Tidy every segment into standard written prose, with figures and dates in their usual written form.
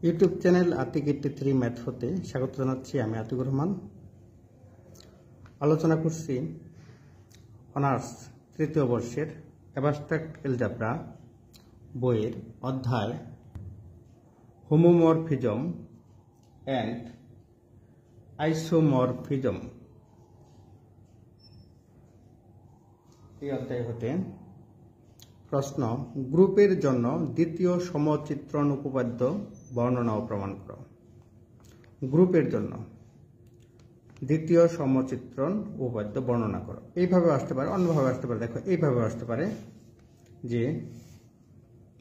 YouTube channel Atik 83 math হতে স্বাগত জানাচ্ছি। আমি আতিকুর রহমান। আলোচনা করছি অনার্স তৃতীয় বর্ষের অ্যাবস্ট্রাক্ট এলজেব্রা বইয়ের অধ্যায় হোমোমরফিজম অ্যান্ড আইসোমরফিজম। এই অধ্যায় হতে প্রশ্ন, গ্রুপের জন্য দ্বিতীয় সমচিত্রণ উপপাদ্য বর্ণনা ও প্রমাণ করো। গ্রুপের জন্য দ্বিতীয় সমচিত্রণ উপপাদ্য বর্ণনা করো। এইভাবে আসতে পারে, অন্যভাবে আসতে পারে। দেখো, এইভাবে আসতে পারে যে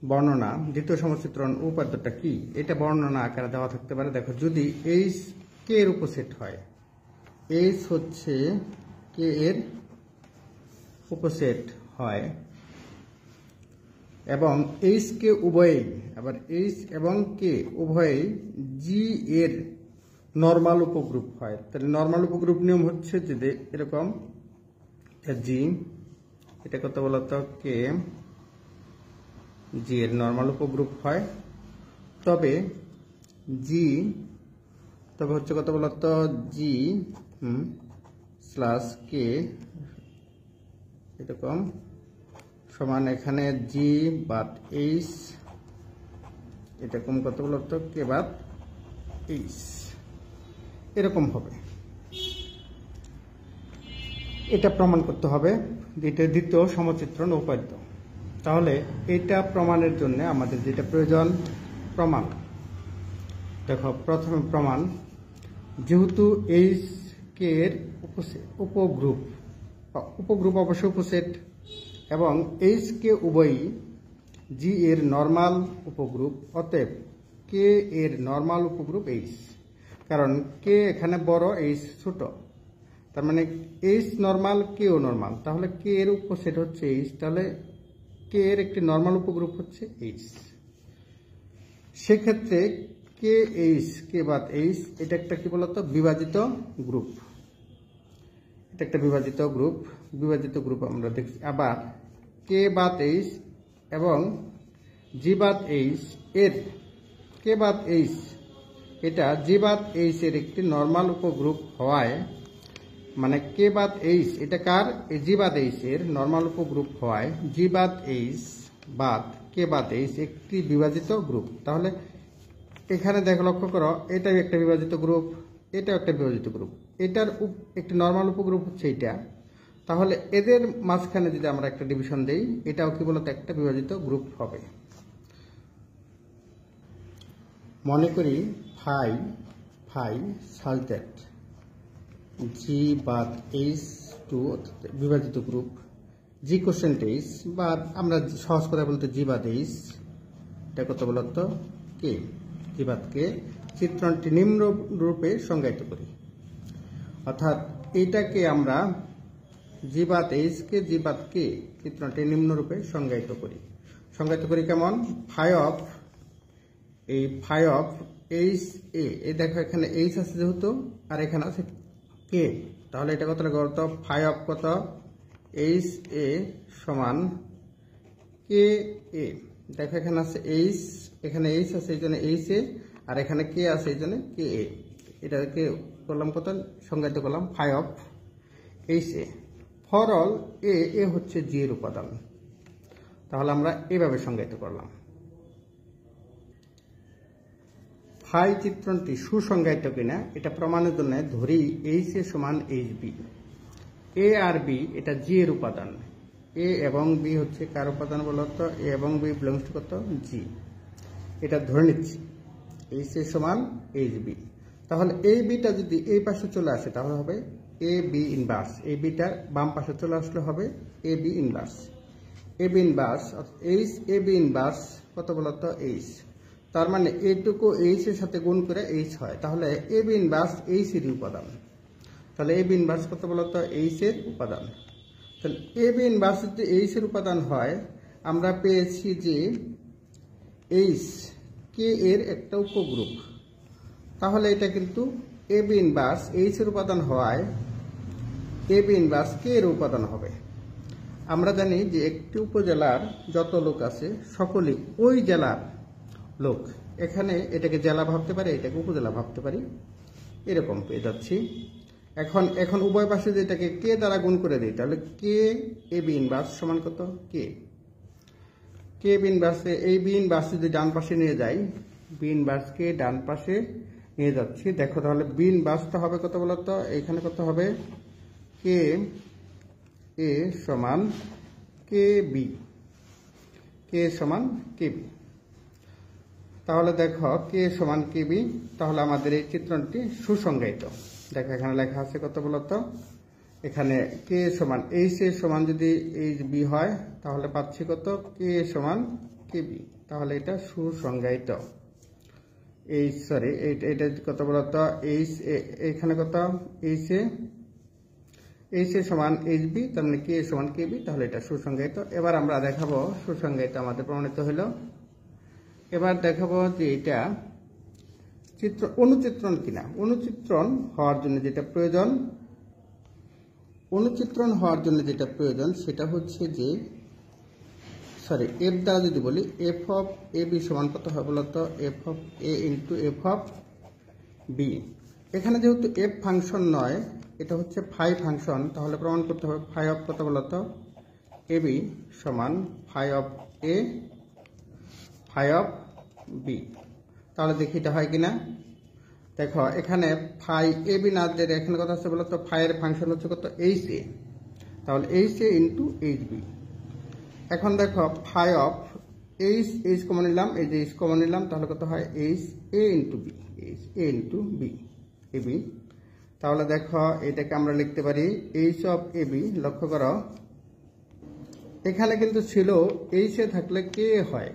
বর্ণনা দ্বিতীয় সমচিত্রণ উপপাদ্যটা কি, এটা বর্ণনা আকারে দেওয়া থাকতে পারে। দেখো, যদি এইচ কে এর উপসেট হয়, এইচ হচ্ছে কে এর উপসেট হয় এবং এইচ কে উভয়েই, আবার এইচ এবং কে উভয়েই জি এর নরমাল উপগ্রুপ হয়, তাহলে নরমাল উপগ্রুপ নিয়ম হচ্ছে যদি এরকম জি, এটা কত বলতো কে জি এর নরমাল উপগ্রুপ হয়, তবে জি তবে হচ্ছে কত বলতো জি স্ল্যাশ কে এরকম সমান এখানে জি বাদ এইচ, এরকম কত বলতো কে বাদ এইচ, এরকম হবে। এটা প্রমাণ করতে হবে, এটা দ্বিতীয় সমচিত্রণ উপপাদ্য। তাহলে এটা প্রমাণের জন্য আমাদের যেটা প্রয়োজন প্রমাণ। দেখো, প্রথমে প্রমাণ, যেহেতু এইচ কে এর উপগ্রুপ অবশ্যই উপসেট এবং এইচ কে উভয়ই জি এর নরমাল উপগ্রুপ, অতএব কে এর নরমাল উপগ্রুপ এইচ। কারণ কে এখানে বড়, এইচ ছোট, তার মানে এইচ নরমাল, কেও নরমাল, তাহলে কে এর উপসেট হচ্ছে এইচ, তাহলে কে এর একটি নরমাল উপগ্রুপ হচ্ছে এইচ। সেক্ষেত্রে কে এইচ, কে বাদ এইচ, এটা একটা কি বলতো বিভাজিত গ্রুপ, এটা একটা বিভাজিত গ্রুপ আমরা দেখছি। আবার কে বাদ এইচ এবং জি বাদ এইচ এর, কে বাদ এইচ এটা জি বাদ এইচ এর একটি নরমাল উপগ্রুপ হওয়ায়, মানে কে বাদ এইচ এটা কার, জি বাদ এইচ এর নরমাল উপগ্রুপ হওয়ায় জি বাদ এইচ বাদ কে বাদ এইচ একটি বিভাজিত গ্রুপ। তাহলে এখানে দেখো, লক্ষ্য করো, এটাও একটা বিভাজিত গ্রুপ, এটাও একটা বিভাজিত গ্রুপ, এটার একটি নরমাল উপগ্রুপ হচ্ছে এটা। তাহলে এদের মাঝখানে যদি আমরা একটা ডিভিশন দেই, এটাও কি বলতো একটা বিভাজিত গ্রুপ হবে। মনে করি ফাই সাজ দ্যাট জি বাদ এইচ টু বিভাজিত গ্রুপ, জি কোশ্চেন্ট এইচ, বা আমরা সহজ করে বলতে জি বাদ এইচ, এটা কত বলতো কে, জি বাদ কে। চিত্রণটি নিম্ন রূপে সংজ্ঞায়িত করি, অর্থাৎ এইটাকে আমরা জি বাদ এইচ কে, জি বাদ কে, চিত্রণটি নিম্নরূপে সংজ্ঞায়িত করি কেমন, ফাই অফ এইচ এ, দেখো এখানে এইচ আছে যেহেতু, আর এখানে আছে কে, তাহলে এটা কত লাগে বলতো, ফাই অফ কত এইচ এ সমান কে এ। দেখো এখানে আছে এইচ, এখানে এইচ আছে এই জন্য এইচ এ, আর এখানে কে আছে এই জন্য কে এ। এটাকে করলাম কত, সংজ্ঞায়িত করলাম phi of H A for all A হচ্ছে জি এর উপাদান। তাহলে আমরা এইভাবে সংজ্ঞায়িত করলাম। ফাই চিত্রণটি সুসংজ্ঞায়িত কিনা এটা প্রমাণের জন্য ধরি এইচ এ সমান এইচ বি, এ আর বি এটা জি এর উপাদান, এ এবং বি হচ্ছে কার উপাদান বলতো, এ এবং বি বিলংস টু কত জি, এটা ধরে নিচ্ছি এইচ এ সমান এইচ বি। তাহলে এই বিটা যদি এই পাশে চলে আসে তাহলে হবে এ বি ইনভার্স, এই বিটার বাম পাশে চলে আসলে হবে A B inverse, H A B inverse কত বলতো এইচ। তার মানে এইটুকু এইচ এর সাথে গুণ করে এইচ হয়, তাহলে এ বি ইনভার্স এইচ এর উপাদান। তাহলে এ বি ইনভার্স কত বলতো এইচ এর উপাদান। তাহলে এ বি ইনভার্স যদি এইচ এর উপাদান হয়, আমরা পেয়েছি যে এইচ কে এর একটা উপগ্রুপ, তাহলে এটা কিন্তু এ বি ইনভার্স এইচ এর উপাদান হওয়ায় এ বি ইনভার্স কে এর উপাদান হবে। আমরা জানি যে একটি উপজেলার যত লোক আছে সকলেই ওই জেলার লোক, এখানে এটাকে জেলা ভাবতে পারি, এটাকে উপজেলা ভাবতে পারি, এরকম পেয়ে যাচ্ছি। এখন এখন উভয় পাশে যেটাকে কে দ্বারা গুণ করে দিই, তাহলে কে এ বি ইনভার্স সমান কত, কে কে বি ইনভার্সে এই বি ইনভার্স যদি ডান পাশে নিয়ে যাই, বি ইনভার্সকে ডান পাশে নিয়ে যাচ্ছি। দেখো তাহলে বি ইনভার্সটা হবে কত বলতো, এখানে কত হবে, কে এ সমান কে বি, কে সমান কে বি। তাহলে দেখো কে সমান কে বি, তাহলে আমাদের এই চিত্রটি সুসংজ্ঞায়িত। দেখো এখানে লেখা আছে কত বলতো, এখানে কে সমান এইচ এ সমান যদি এইচ বি হয় তাহলে পাচ্ছি কত, কে সমান কে বি, তাহলে এটা সুসংজ্ঞায়িত। এইচ সরি এটা কত বলতো, এইচ এখানে কত, এইচ এ সমান এইচ বি, তার মানে কে সমান কে বি, তাহলে এটা সুসংজ্ঞায়িত। এবার আমরা দেখাবো সুসংজ্ঞায়িত আমাদের প্রমাণিত হলো। এবার দেখাবো যে এটা অনুচিত্রণ কিনা। অনুচিত্রণ হওয়ার জন্য যেটা প্রয়োজন, অনুচিত্রণ হওয়ার জন্য যেটা প্রয়োজন সেটা হচ্ছে যে সরি এফ দ্বারা যদি বলি, এফ অফ এ বি সমান কত হয় বলতো, F of A into F of B. এখানে যেহেতু এফ ফাংশন নয়, এটা হচ্ছে ফাই ফাংশন, তাহলে প্রমাণ করতে হবে ফাই অফ কত বলতো, এ বি সমান phi of A phi of B. তাহলে দেখি এটা হয় কিনা। দেখো এখানে ফাই এ বি না যে এখানে কথা হচ্ছে বলতো, ফাই এর ফাংশন হচ্ছে কত, এইচ এ, তাহলে H A into H B. এখন দেখো ফাই অফ এইচ কমন নিলাম, এই যে এইচ কমন নিলাম, তাহলে কত হয়, H A into B, H A into B A B. তাহলে দেখো এটাকে আমরা লিখতে পারি এইচ অফ এ বি। লক্ষ্য করো এখানে কিন্তু ছিল এইচ এ থাকলে কে হয়,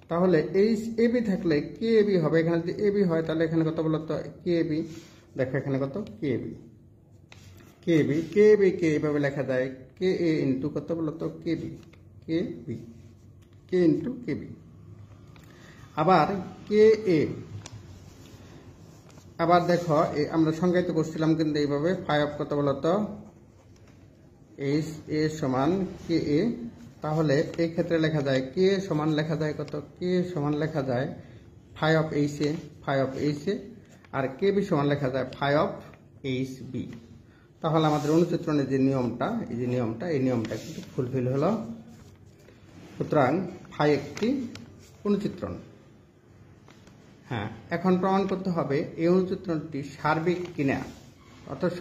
তাহলে এইচ এ বি থাকলে কে এ বি হবে। এখানে যদি এ বি হয় তাহলে এখানে কত বলতো, কে এ বি। দেখো এখানে কত, কে A B, K A B, K A B কে এইভাবে লেখা যায়, কে এ ইন্টু কত বলতো, কে বি, কে বি, কে ইন্টু কে বি। আবার কে এ, আবার দেখো আমরা সংজ্ঞায়িত করছিলাম কিন্তু এইভাবে, ফাই অফ কত বলতো, এইচ এ সমান কে এ। তাহলে এই ক্ষেত্রে লেখা যায় কে সমান লেখা যায় কত, কে সমান লেখা যায় phi of H A, phi of H A, আর কে বি সমান লেখা যায় ফাই অফ এইচ বি। তাহলে আমাদের অনুচিত্রণের যে নিয়মটা, এই যে নিয়মটা, এই নিয়মটা কিন্তু ফুলফিল হলো। সুতরাং ফাই একটি অনুচিত্রণ। হ্যাঁ, এখন প্রমাণ করতে হবে এই অনুচিত্রণটি সার্বিক কিনা, অর্থাৎ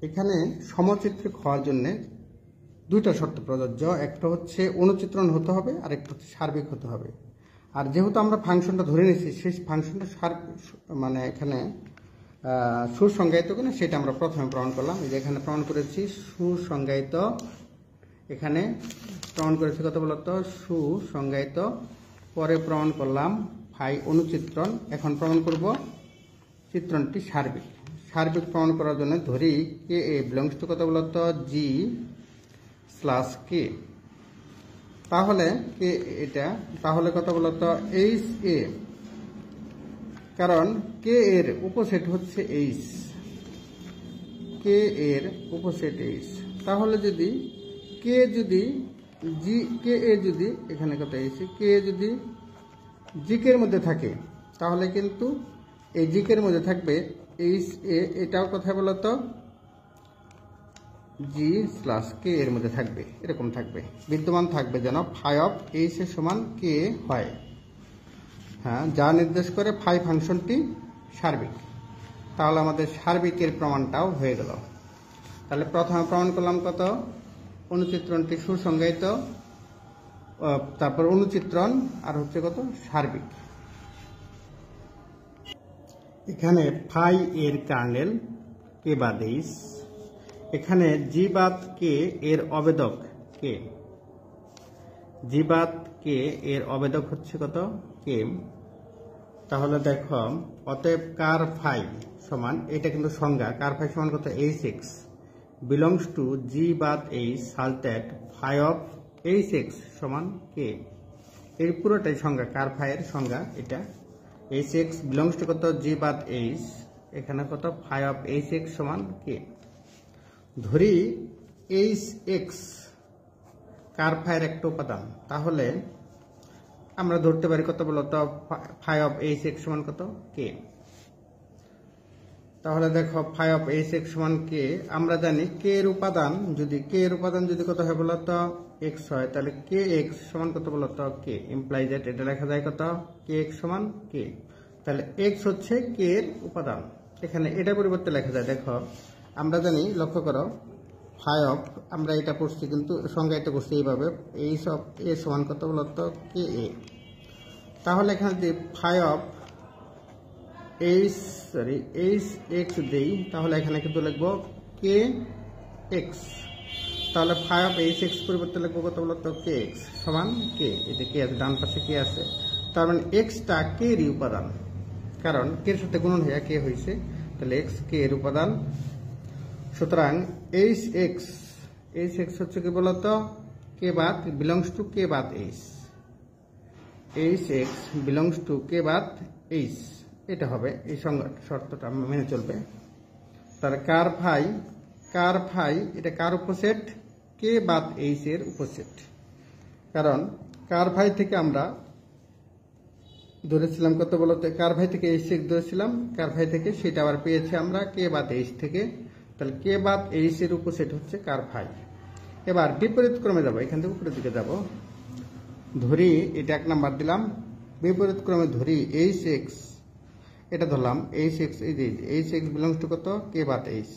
এখানে সমচিত্রিক হওয়ার জন্য দুইটা শর্ত প্রযোজ্য। একটা হচ্ছে অনুচিত্রণ হতে হবে, আর একটা হচ্ছে সার্বিক হতে হবে। আর যেহেতু আমরা ফাংশনটা ধরে নিয়েছি, সেই ফাংশনটা মানে এখানে সুসংজ্ঞায়িত কিনা সেটা আমরা প্রথমে প্রমাণ করলাম। এই যে এখানে প্রমাণ করেছি সুসংজ্ঞায়িত, এখানে প্রমাণ করেছি কত বলতো, সুসংজ্ঞায়িত। পরে প্রমাণ করলাম ফাই অনুচিত্রণ। এখন প্রমাণ করব চিত্রণটি সার্বিক। সার্বিক প্রমাণ করার জন্য ধরি কে এ বিলংস টু কত বলতো, জি স্ল্যাশ কে। তাহলে কে এটা, তাহলে কত বলতো, এইচ এ, কারণ কে এর উপসেট হচ্ছে এইচ, কে এর উপসেট এইচ। তাহলে যদি কে যদি জি, কে এ যদি এখানে কত এইচ, কে যদি জিকের মধ্যে থাকে তাহলে কিন্তু এই জিকের মধ্যে থাকবে এইচ এ, এটাও কোথায় বলতো, জি স্ল্যাশ কে এর মধ্যে থাকবে, এরকম থাকবে, বিদ্যমান থাকবে যেন ফাই অফ এইচ এর সমান কে হয়। হ্যাঁ, যা নির্দেশ করে ফাই ফাংশনটি সার্বিক। তাহলে আমাদের সার্বিকের প্রমাণটাও হয়ে গেল। তাহলে প্রথমে প্রমাণ করলাম কত, অনুচিত্রণটি সুসংজ্ঞায়িত, তারপর অনুচিত্রণ, আর হচ্ছে কত, সার্বিক। এখানে ফাই এর কার্নেল কে বাদ এইচ, এখানে জি বাদ কে এর অবেদক কে, জি বাদ কে এর অবেদক হচ্ছে কত, কে। তাহলে দেখো অতএব কার ফাই সমান, এটা কিন্তু সংজ্ঞা, কার ফাই সমান কত, H X belongs to G বাদ H such that phi of H X সমান কে। এই পুরোটাই সংজ্ঞা, কার ফাইয়ের সংজ্ঞা এটা। এইচ এক্স বিলংস টু কত, জি বাদ এইচ, এখানে কত, ফাই অফ এইচ এক্স সমান কে। ধরি এইচ এক্স কার ফাইয়ের একটা উপাদান, তাহলে আমরা ধরতে পারি কত বলতো ফাই অফ এইচ এক্স সমান কত কে। তাহলে দেখো ফাই অফ এইচ এক্স সমান কে, আমরা জানি কে এর উপাদান যদি কত হয় বলতো এক্স হয়, তাহলে কে এক্স সমান কত বলতো কে, ইমপ্লাইজ দ্যাট এটা লেখা যায় কত কে এক্স সমান কে। তাহলে এক্স হচ্ছে কে এর উপাদান, এখানে এটা পরিবর্তে লেখা যায়। দেখো আমরা জানি, লক্ষ্য করো ফাই অফ, আমরা এটা পড়ছি কিন্তু সংজ্ঞায়িত করছি এইভাবে, এইচ অফ এ সমান কত বলতো কে এ। তাহলে এখানে যদি ফাই অফ এইচ এক্স দেই, তাহলে এখানে কিন্তু লিখবো কে এক্স। তাহলে ফাই অফ এইচ এক্স পরিবর্তে লিখবো কত বলতো কে এক্স সমান কে, এই যে কে আছে ডান পাশে কে আছে, তার মানে এক্সটা কে এরই উপাদান, কারণ কে এর সাথে গুণন হয়ে কে হয়েছে, তাহলে এক্স কে এর উপাদান। সুতরাং এইচ এক্স হচ্ছে কি বলতো কে বাদ বিলংস টু কে বাদ H, H X belongs to K বাদ এইচ, এটা হবে, এই শর্তটা মেনে চলবে। তার কার ফাই এটা কার উপসেট, কে বাদ এইচ এর উপসেট, কারণ কার ফাই থেকে আমরা ধরেছিলাম কত বলতে, কার ভাই থেকে এইচ এক্স ধরেছিলাম, কার ভাই থেকে সেটা আবার পেয়েছি আমরা কে বাদ এইচ থেকে, তাহলে কে বাদ এইচ এর উপসেট হচ্ছে কার ভাই। এবার বিপরীত ক্রমে যাব, এখান থেকে উপরের দিকে যাব, ধরি এটা 1 নাম্বার দিলাম, বিপরীত ক্রমে ধরি এইচ এক্স, এটা ধরলাম এইচ এক্স, এই যে এইচ এক্স বিলংস টু কত কে বাদ এইচ।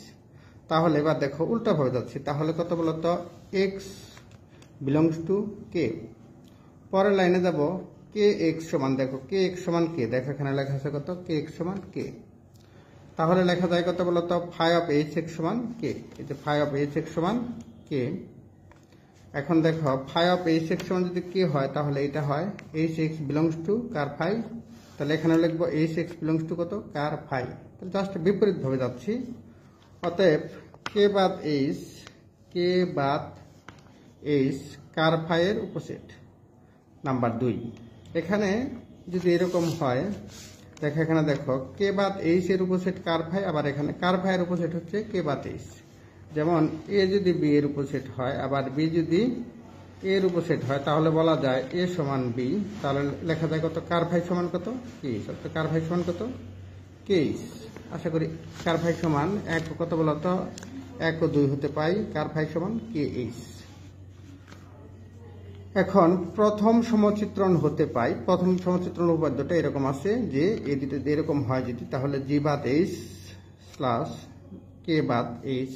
তাহলে এবার দেখো উল্টা ভাবে যাচ্ছে, তাহলে কত বলতো এক্স বিলংস টু কে। পরের লাইনে যাব কে এক্স সমান, দেখো কে এক্স সমান কে, দেখো এখানে লেখা আছে কত কে এক্স সমান কে। তাহলে লেখা যায় কত বলতো ফাই অফ এইচ এক্স সমান কে, এই যে ফাই অফ এইচ এক্স সমান কে। এখন দেখো ফাই অফ এইচ এক্স সমান যদি কে হয়, তাহলে এটা হয় H X belongs to ker phi, তাহলে এখানে লিখবো এইচ এক্স বিলংস টু কত কার ফাই, তাহলে জাস্ট বিপরীত ভাবে যাচ্ছি। অতএব কে বাদ এইচ কার ফাই এর উপসেট। নাম্বার 2, এখানে যদি এরকম হয়, দেখো এখানে দেখো কে বাদ এইচ এর উপসেট কার ফাই, আবার এখানে কার ফাই এর উপসেট হচ্ছে কে বাদ এইচ। যেমন এ যদি বি এর উপসেট হয়, আবার বি যদি এ এর উপসেট হয়, তাহলে বলা যায় এ সমান বি, তাহলে লেখা যায় কত কার ফাই সমান কত কে, কার ফাই সমান কত কে। আশা করি কার ফাই সমান 1 কত বলতো 1 ও 2 হতে পাই, কার ফাই সমান কে এইচ। এখন প্রথম সমচিত্রণ হতে পাই, প্রথম সমচিত্রণ উপপাদ্যটা এরকম আছে যে এরকম হয় যদি, তাহলে জি বাদ এইচ স্ল্যাশ কে বাদ এইচ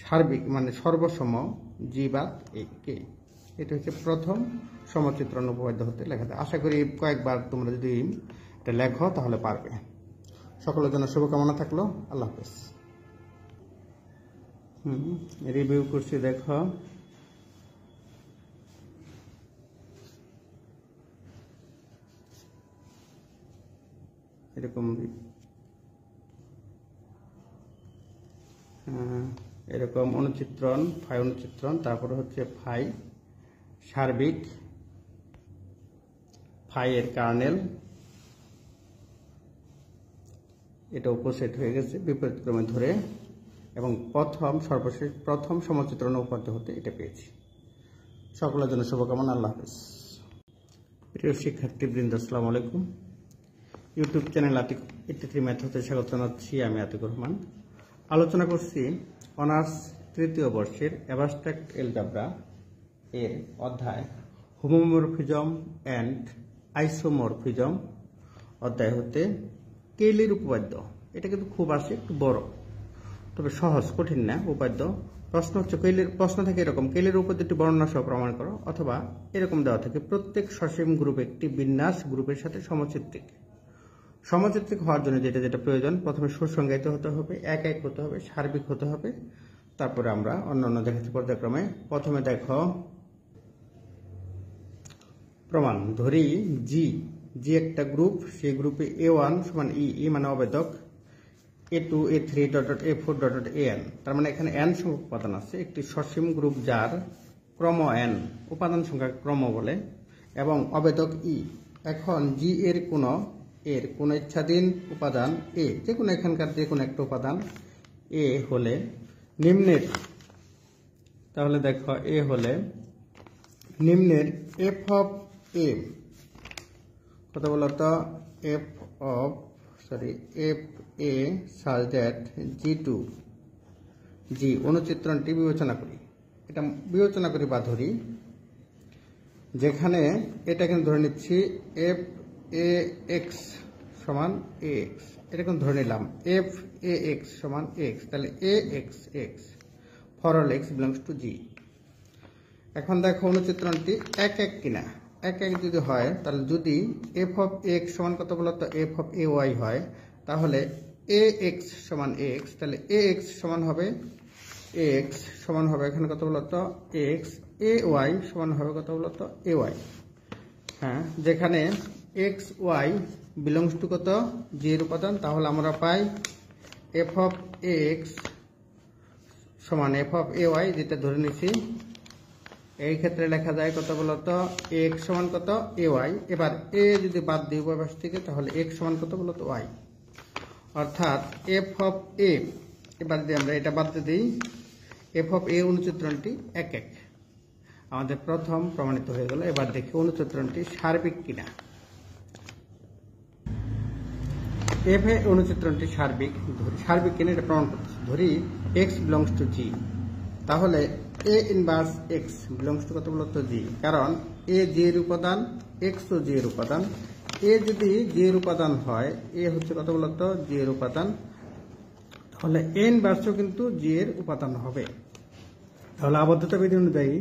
সার্বিক মানে সর্বসম জি বাদ কে, এটা হচ্ছে প্রথম সমচিত্রণ উপপাদ্য হতে লেখা যায়। আশা করি কয়েকবার তোমরা যদি এটা লেখো তাহলে পারবে। সকলের জন্য শুভকামনা থাকলো, আল্লাহ হাফেজ। রিভিউ করছি, দেখো এরকম অনুচিত্রণ, ফাই অনুচিত্রণ, তারপরে হচ্ছে ফাই সার্বিক, ফাই এর কার্নেল, এটা উপসেট হয়ে গেছে বিপরীত ক্রমে ধরে, এবং সর্বশেষ প্রথম সমচিত্রণ উপপাদ্য হতে এটা পেয়েছি। সকলের জন্য শুভকামনা, আল্লাহ হাফেজ। প্রিয় শিক্ষার্থীবৃন্দ, আসসালামু আলাইকুম। ইউটিউব চ্যানেল আতিক 83 ম্যাথ হতে স্বাগত জানাচ্ছি, আমি আতিকুর রহমান। আলোচনা করছি অনার্স 3য় বর্ষের অ্যাবস্ট্রাক্ট এলজেব্রা এর অধ্যায় হোমোমরফিজম অ্যান্ড আইসোমরফিজম অধ্যায় হতে কেইলির উপপাদ্য। এটা কিন্তু খুব আসে, একটু বড়, তবে সহজ, কঠিন না উপাদ্য। প্রশ্ন হচ্ছে প্রশ্ন থেকে এরকম, কেইলির উপপাদ্যটি বর্ণনা সহ প্রমাণ করো, অথবা এরকম দেওয়া থাকে প্রত্যেক সসীম গ্রুপ একটি বিন্যাস গ্রুপের সাথে সমচিত্রিক। সমচিত্রিক হওয়ার জন্য যেটা যেটা প্রয়োজন, প্রথমে সুসংজ্ঞায়িত হতে হবে, এক হতে হবে, সার্বিক হতে হবে, তারপরে আমরা অন্যান্য দেখাচ্ছি পর্যায়ক্রমে। প্রথমে দেখো প্রমাণ, ধরি জি একটা গ্রুপ, সেই গ্রুপে A1 সমান ই মানে অবেদক, A2 A3 A4 AN, তার মানে এখানে n সংখ্যক উপাদান আছে। একটি সসীম গ্রুপ যার ক্রম n, উপাদান সংখ্যা ক্রম বলে, এবং অবেদক ই। এখন জি এর কোন ইচ্ছাধীন উপাদান এ, যে কোনো এখানকার যে কোনো একটা উপাদান এ হলে নিম্নের, তাহলে দেখো এ হলে নিম্নের এফ অফ এ কত বলতো F A such that G2 জি অনুচিত্রণটি বিবেচনা করি, এটা বিবেচনা করি বা ধরি, যেখানে এটা কিন্তু ধরে নিচ্ছি এফ এ এক্স সমান এ এক্স, এটা কিন্তু ধরে নিলাম এফ এ এক্স সমান এক্স, তাহলে A X X for all X belongs to G. এখন দেখো অনুচিত্রণটি এক এক কিনা, এক এক যদি হয় তাহলে যদি এফ অফ এক্স সমান কত বলতো এফ অফ এ ওয়াই হয়, তাহলে এ এক্স সমান এক্স, তাহলে এ এক্স সমান হবে এখানে কত বলতো এক্স, এ ওয়াই সমান হবে কত বলতো এ ওয়াই। হ্যাঁ, যেখানে এক্স ওয়াই বিলংস টু কত জি এর উপাদান, তাহলে আমরা পাই এফ অফ এ এক্স সমান এফ অফ এ ওয়াই, যেটা ধরে নিছি। এই ক্ষেত্রে লেখা যায় কত বলতো এক্স সমান কত এ ওয়াই। এবার এ যদি বাদ দিই উভয়পাশ থেকে, তাহলে এক্স সমান কত বলতো ওয়াই, অর্থাৎ এফ অফ এ, এবার যদি আমরা এটা বাদ দিই এফ অফ এ অনুচিত্রণটি এক এক, আমাদের প্রথম প্রমাণিত হয়ে গেল। এবার দেখি অনুচিত্রণটি সার্বিক কিনা। এফ এ অনুচিত্রণটি সার্বিক কিনা এটা প্রমাণ করতেছি। ধরি এক্স বিলংস টু জি, তাহলে A inverse x belongs two কত বলতো জি, কারণ এ জি এর উপাদান, এক্স ও জি এর উপাদান। এ যদি জি এর উপাদান হয়, এ হচ্ছে কত বলতো জি এর উপাদান, তাহলে এ ইনভার্সও কিন্তু জি এর উপাদান হবে। তাহলে আবদ্ধতা বিধি অনুযায়ী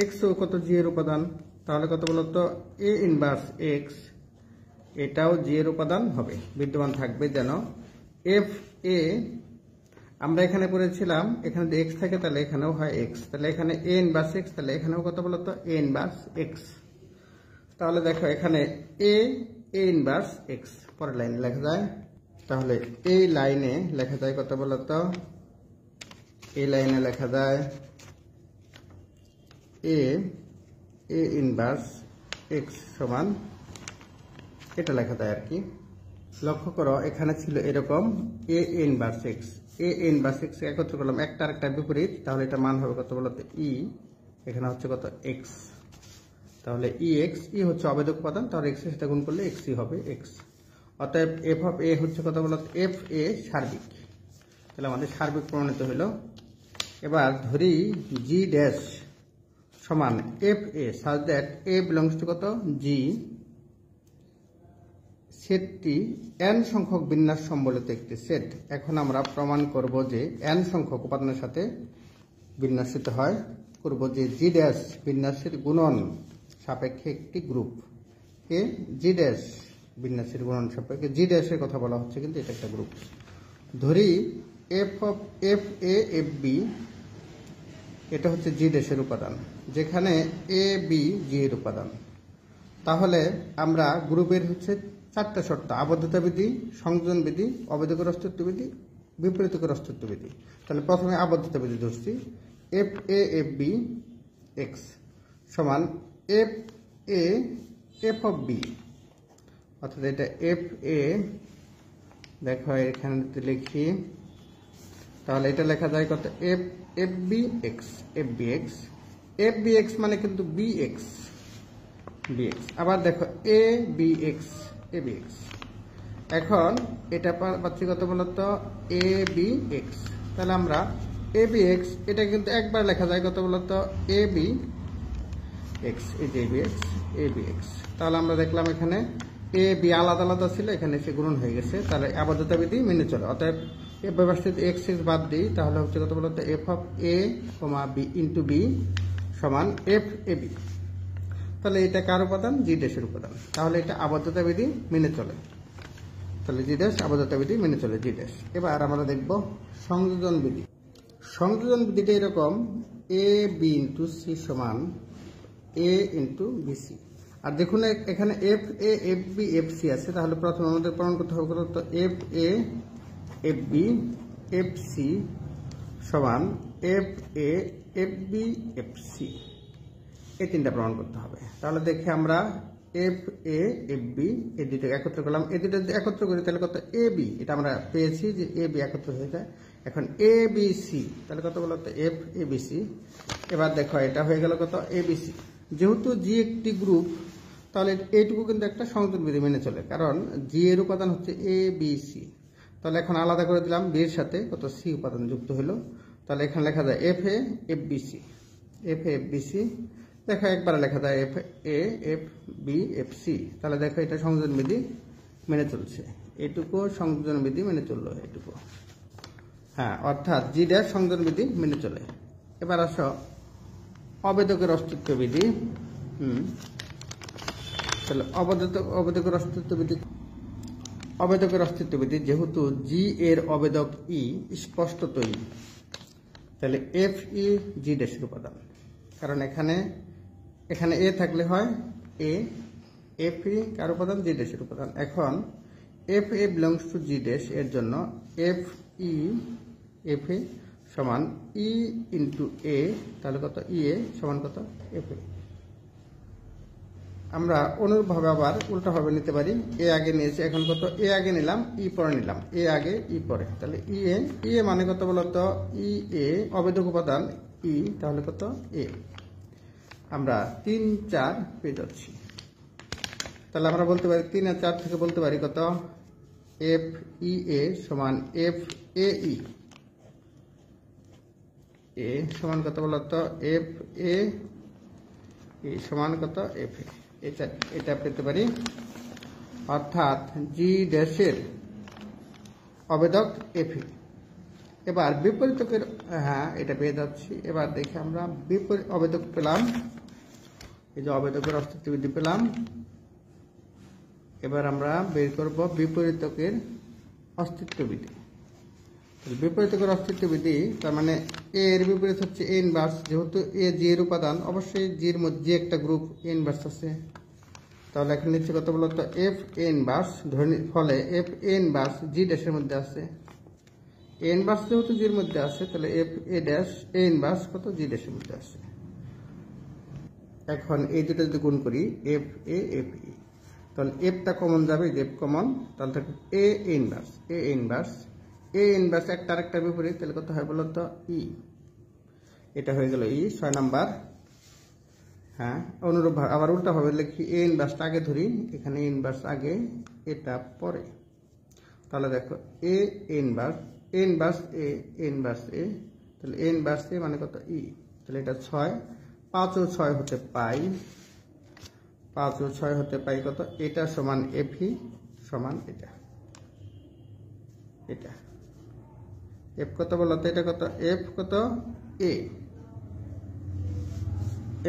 এক্স ও কত জি এর উপাদান, তাহলে কত বলতো এ ইনভার্স এক্স এটাও জি এর উপাদান হবে, বিদ্যমান থাকবে। যেন এফ এ আমরা এখানে পড়েছিলাম, এখানে যদি এক্স থাকে তাহলে এখানেও হয় এক্স, তাহলে এখানে এ ইনভার্স এক্স, তাহলে এখানেও কত বলতো এ ইনভার্স এক্স। তাহলে দেখো এখানে এ ইনভার্স এক্স পরের লাইনে লেখা যায়, তাহলে এই লাইনে লেখা যায় কত বলতো, এই লাইনে লেখা যায় এ ইনভার্স এক্স সমান, এটা লেখা যায় আর কি। লক্ষ্য করো এখানে ছিল এরকম A inverse x, A inverse x একত্র করলাম, একটা আরেকটা বিপরীত, তাহলে এটা মান হবে কত বলতো ই, এখানে হচ্ছে কত এক্স, তাহলে ই এক্স, ই হচ্ছে অবেদক উপাদান, তাহলে এক্স এর সাথে গুণ করলে এক্স ই হবে এক্স। অতএব এফ অফ এ হচ্ছে কত বলতো এফ এ সার্বিক, তাহলে আমাদের সার্বিক প্রমাণিত হলো। এবার ধরি জি ড্যাশ সমান F A such that a belongs two কত জি, সেটটি n সংখ্যক বিন্যাস সম্বলিত একটি সেট। এখন আমরা প্রমাণ করব যে n সংখ্যক উপাদানের সাথে বিন্যাসিত হয়, করব যে জি ড্যাশ বিন্যাসের গুণন সাপেক্ষে একটি গ্রুপ, এ জি ড্যাশ বিন্যাসের গুণন সাপেক্ষে জি ড্যাশের কথা বলা হচ্ছে, কিন্তু এটা একটা গ্রুপ। ধরি F of F A F B এটা হচ্ছে জি ড্যাশের উপাদান, যেখানে এ বি জি এর উপাদান। তাহলে আমরা গ্রুপের হচ্ছে চারটা শর্ত: আবদ্ধতা বিধি, সংযোজন বিধি, অবেদকের অস্তিত্ব বিধি, বিপরীতকের অস্তিত্ব বিধি। তাহলে প্রথমে আবদ্ধতা বিধি ধরছি, F A F B X সমান F A F of B, অর্থাৎ এটা এফ এ, দেখো এখানে লিখি, তাহলে এটা লেখা যায় কত F F B X, F B X, F B X মানে কিন্তু বি এক্স, আবার দেখো A B X, A B X. এখন এটা পাচ্ছি কত বলতো এ বি এক্স, তাহলে আমরা এ বি এক্স এটা কিন্তু একবার লেখা যায় কত বলতো এ বি এক্স, এই যে এ B X, A B X. তাহলে আমরা দেখলাম এখানে এ বি আলাদা আলাদা ছিল, এখানে এসে গুণন হয়ে গেছে, তাহলে আবদ্ধতা বিধি মেনে চলে। অতএব এ ব্যবস্থিত এক্স এক্স বাদ দিই, তাহলে হচ্ছে কত বলতো F of A comma B into B সমান এফ এ বি। তাহলে এটা কার উপাদান? জি ড্যাশের উপাদান, তাহলে এটা আবদ্ধতা বিধি মেনে চলে, তাহলে জি ড্যাশ আবদ্ধতা বিধি মেনে চলে জি ড্যাশ। এবার আমরা দেখব সংযোজন বিধি। সংযোজন বিধিটা এরকম, এ বি ইন্টু সি সমান এ ইন্টু বিসি। আর দেখুন এখানে F A F B F C আছে, তাহলে প্রথমে আমাদের প্রমাণ করতে হবে তো F A F B F C সমান F A F B F C, এই তিনটা প্রমাণ করতে হবে। তাহলে দেখি আমরা এফ এ এফ বি এই দুটো একত্র করলাম, এই দুটো যদি একত্র করি তাহলে কত এ বি, এটা আমরা পেয়েছি যে এ বি একত্র হয়ে যায়। এখন এ বি সি, তাহলে কত বলতো এফ এ বি সি। এবার দেখো এটা হয়ে গেল কত এ বি সি। যেহেতু জি একটি গ্রুপ, তাহলে এইটুকু কিন্তু একটা সংযোজন বিধি মেনে চলে, কারণ জি এর উপাদান হচ্ছে এ বি সি। তাহলে এখন আলাদা করে দিলাম, বি এর সাথে কত সি উপাদান যুক্ত হলো। তাহলে এখানে লেখা যায় F A F B C, F A F B C. দেখো একবারে লেখা যায় F A F B F C. তাহলে দেখো এটা সংযোজন বিধি মেনে চলছে, এটুকু সংযোজন বিধি মেনে চললো, এটুকু। হ্যাঁ, অর্থাৎ জি ড্যাশ সংযোজন বিধি মেনে চলে। এবার আসো অবেদকের অস্তিত্ব বিধি। তাহলে অবেদকের অস্তিত্ব বিধি, অবেদকের অস্তিত্ব বিধি যেহেতু জি এর অবেদক ই স্পষ্টতই, তাহলে এফ ই জি ড্যাশের উপাদান। কারণ এখানে এ থাকলে হয় এ, এফ ই কার উপাদান? জি ড্যাশের উপাদান। এখন F A belongs to G dash এর জন্য এফ ই এফ এ সমান ই ইন্টু এ, তাহলে কত? ই এ সমান কত? এফ এ। আমরা অনুরূপভাবে আবার উল্টাভাবে নিতে পারি, এ আগে নিয়েছি, এখন কত? এ আগে নিলাম, ই পরে নিলাম, এ আগে ই পরে। তাহলে ই এ মানে কত বলতো? ই এ অবেদক উপাদান ই, তাহলে কত? এ। আমরা 3, 4 পেয়ে যাচ্ছি। তাহলে আমরা বলতে পারি 3 আর 4 থেকে বলতে পারি কত? এফ ই এ সমান এফ এ ই, এ সমান কত বলতো? এফ এ ই সমান কত? এফ এ। এটা পেতে পারি। অর্থাৎ জি ড্যাশের অবেদক এফ এ। এবার বিপরীতকের, হ্যাঁ এটা পেয়ে যাচ্ছি। এবার দেখি আমরা বিপরীত অবেদক পেলাম, এই যে অবেদকের অস্তিত্ব বিধি পেলাম। এবার আমরা বের করব বিপরীতকের অস্তিত্ব বিধি। বিপরীতকের অস্তিত্ব বিধি, তার মানে এ এর বিপরীত হচ্ছে এ ইনভার্স। যেহেতু এ জি এর উপাদান, অবশ্যই জির মধ্যে একটা গ্রুপ এ ইনভার্স আছে। তাহলে এখন নিচ্ছে কত বলতো? F A inverse. ফলে এফ এ ইনভার্স জি ড্যাশের মধ্যে আছে। এ ইনভার্স যেহেতু জির মধ্যে আছে, তাহলে F a dash A inverse কত? জি ড্যাশের মধ্যে আছে। এখন এই দুটো যদি গুণ করি, এফ এ এফ ই, তাহলে এফটা কমন যাবে, এফ কমন, তাহলে থাকবে এ inverse. A inverse, A inverse একটা আরেকটা বিপরীত, তাহলে কত হয় বলতো? ই। এটা হয়ে গেল ই, 6 নাম্বার। হ্যাঁ, অনুরূপ আবার উল্টা ভাবে লিখি, এ ইনভার্সটা আগে ধরি, এখানে ইনভার্স আগে, এটা পরে। তাহলে দেখো A inverse, A inverse A, inverse A, তাহলে এ ইনভার্স এ মানে কত? ই। তাহলে এটা 6, 5 ও 6 হতে পাই, 5 ও 6 হতে পাই কত? এটা সমান এফ ই সমান এটা, এটা এফ কত বলতো? এটা কত? এফ কত? এ।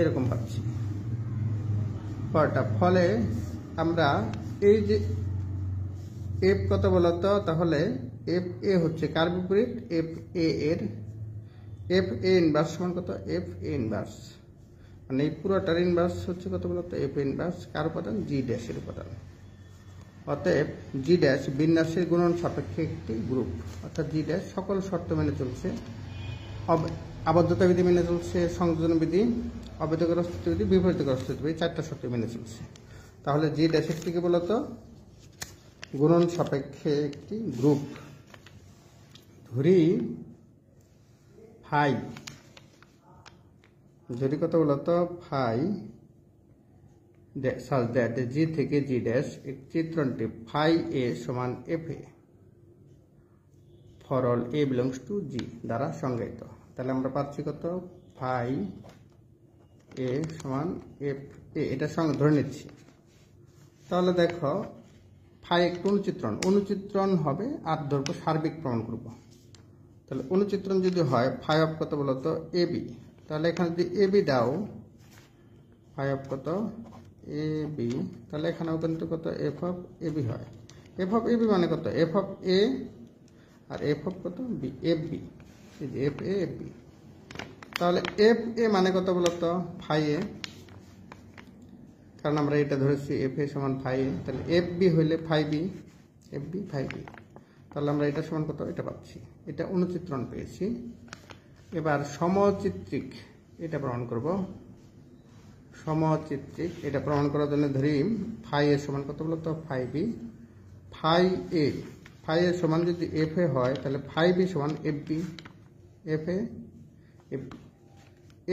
এরকম পাচ্ছি পরটা। ফলে আমরা এই যে এফ কত বলতো? তাহলে এফ এ হচ্ছে কার বিপরীত? এফ এ এর। এফ এ ইনভার্স সমান কত? এফ এ ইনভার্স, মানে এই পুরোটার ইনভার্স হচ্ছে কত বলতো? এফ ইনভার্স কার উপাদান? জি ড্যাশের উপাদান। অতএব জি ড্যাশ বিন্যাসের গুণন সাপেক্ষে একটি গ্রুপ। অর্থাৎ জি ড্যাশ সকল শর্ত মেনে চলছে, আবদ্ধতা বিধি মেনে চলছে, সংযোজন বিধি, অবেদকের অস্তিত্ব বিধি, বিপরীতকের অস্তিত্ব বিধি, 4টা শর্ত মেনে চলছে। তাহলে জি ড্যাশ একটি কি বলতো? গুণন সাপেক্ষে একটি গ্রুপ। ধরি ফাই, যদি কত বলতো? ফাই such that জি থেকে জি ড্যাশ চিত্রণটি ফাই এ সমান F A for all A belongs to G দ্বারা সংজ্ঞায়িত। তাহলে আমরা পাচ্ছি কত? ফাই এ সমান এফ এ, এটা ধরে নিচ্ছি। তাহলে দেখো ফাই একটু অনুচিত্রণ, অনুচিত্রণ হবে আর ধরবো সার্বিক প্রমাণ করব। তাহলে অনুচিত্রণ যদি হয় ফাই অফ কত বলতো? A B. তাহলে এখানে যদি এ বি দাও, ফাই অফ কত? এ বি, তাহলে এখানেও কিন্তু কত? এফ অফ এ বি হয়। এফ অফ এ বি মানে কত? এফ অফ এ আর এফ অফ কত? B, F B. এই যে এফ এ এফ বি। তাহলে এফ এ মানে কত বলতো? ফাই এ, কারণ আমরা এটা ধরেছি এফ এ সমান ফাই এ। তাহলে এফ বি হইলে phi B, F B phi B. তাহলে আমরা এটা সমান কত? এটা পাচ্ছি। এটা অনুচিত্রণ পেয়েছি। এবার সমচিত্রিক এটা প্রমাণ করব। সমচিত্রিক এটা প্রমাণ করার জন্য ধরি ফাই এর সমান কত বলতো? Phi B. Phi A, phi এর সমান যদি এফ এ হয়, তাহলে ফাই বি সমান F B, F A F.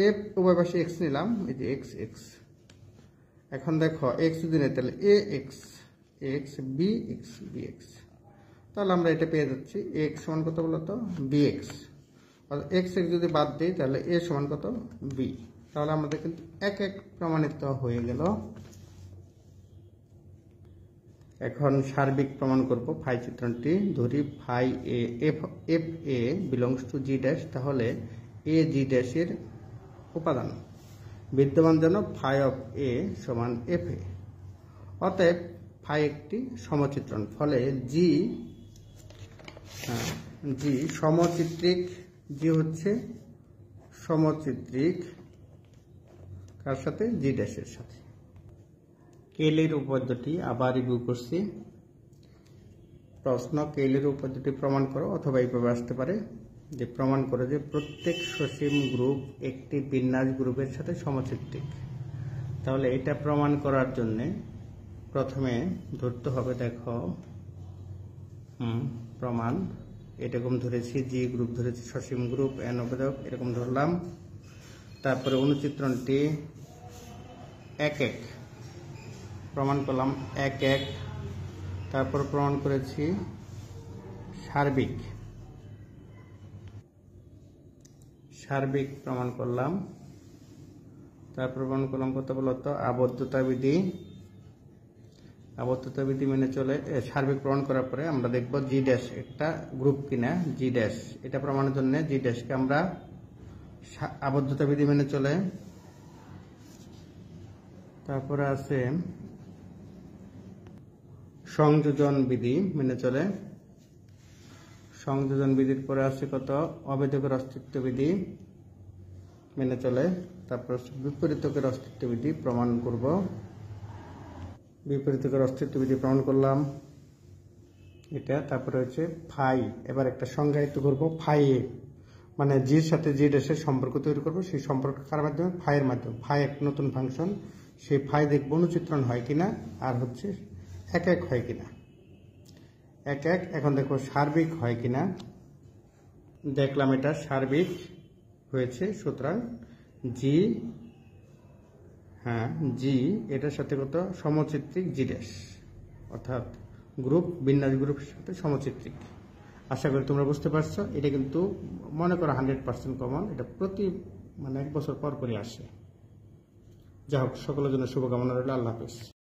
F উভয় পাশে এক্স নিলাম, এই যে এক্স এক্স। এখন দেখো এক্স যদি নেই তাহলে A X X B X B X, তাহলে আমরা এটা পেয়ে যাচ্ছি এক্স সমান কত বলতো বি এক্স। এক্স এক্স যদি বাদ দিই তাহলে এ সমান কত বি, তাহলে আমাদের কিন্তু এক এক প্রমাণিত হয়ে গেল। এখন সার্বিক প্রমাণ করব ফাই চিত্রণটি ধরি phi A F A belongs to G dash, তাহলে এ জি ড্যাশের উপাদান বিদ্যমান যেন ফাই অফ এ সমান এফ এ, অতএব ফাই একটি সমচিত্রণ, ফলে জি সমচিত্রিক, জি হচ্ছে সমচিত্রিক কার সাথে জি ড্যাশের সাথে। কেলের উপপাদ্যটি আবার রিভিউ করছি। প্রশ্ন কেলের উপপাদ্যটি প্রমাণ করো, অথবা এইভাবে আসতে পারে যে প্রমাণ করে যে প্রত্যেক সসীম গ্রুপ একটি বিন্যাস গ্রুপের সাথে সমচিত্রিক। তাহলে এটা প্রমাণ করার জন্য প্রথমে ধরতে হবে, দেখো প্রমাণ এরকম ধরেছি, জি গ্রুপ ধরেছি, সসীম গ্রুপ এন অবেদক এরকম ধরলাম। তারপরে অনুচিত্রণটি এক এক প্রমাণ করলাম, এক এক। তারপর প্রমাণ করেছি সার্বিক, সার্বিক প্রমাণ করলাম। তারপর প্রমাণ করলাম কত বলতো আবদ্ধতা বিধি, আবদ্ধতা বিধি মেনে চলে। সার্বিক প্রমাণ করার পরে আমরা দেখব জি ড্যাশ একটা গ্রুপ কিনা, জি ড্যাশ এটা প্রমাণের জন্য জি ড্যাশকে আমরা আবদ্ধতা বিধি মেনে চলে। তারপরে আছে সংযোজন বিধি মেনে চলে, সংযোজন বিধির পরে আছে কত অবেদকের অস্তিত্ব বিধি মেনে চলে। তারপর বিপরীতকের অস্তিত্ব বিধি প্রমাণ করব, বিপরীতকের অস্তিত্ব বিধি প্রমাণ করলাম এটা। তারপরে হচ্ছে ফাই, এবার একটা সংজ্ঞায়িত করব ফাই এ, মানে জির সাথে জি ড্যাশের সম্পর্ক তৈরি করব। সেই সম্পর্ক কার মাধ্যমে? ফাইয়ের মাধ্যমে। ফাই একটা নতুন ফাংশন, সেই ফাই দেখব অনুচিত্রণ হয় কিনা, আর হচ্ছে এক এক হয় কিনা, এক এক। এখন দেখো সার্বিক হয় কিনা, দেখলাম এটা সার্বিক হয়েছে। সুতরাং জি, হ্যাঁ জি এটার সাথে কত সমচিত্রিক জি ড্যাশ, অর্থাৎ গ্রুপ বিন্যাস গ্রুপের সাথে সমচিত্রিক। আশা করি তোমরা বুঝতে পারছো। এটা কিন্তু মনে করো 100% কমন, এটা প্রতি মানে 1 বছর পর করে আসে। যা হোক, সকলের জন্য শুভকামনা রইল। আল্লাহ হাফেজ।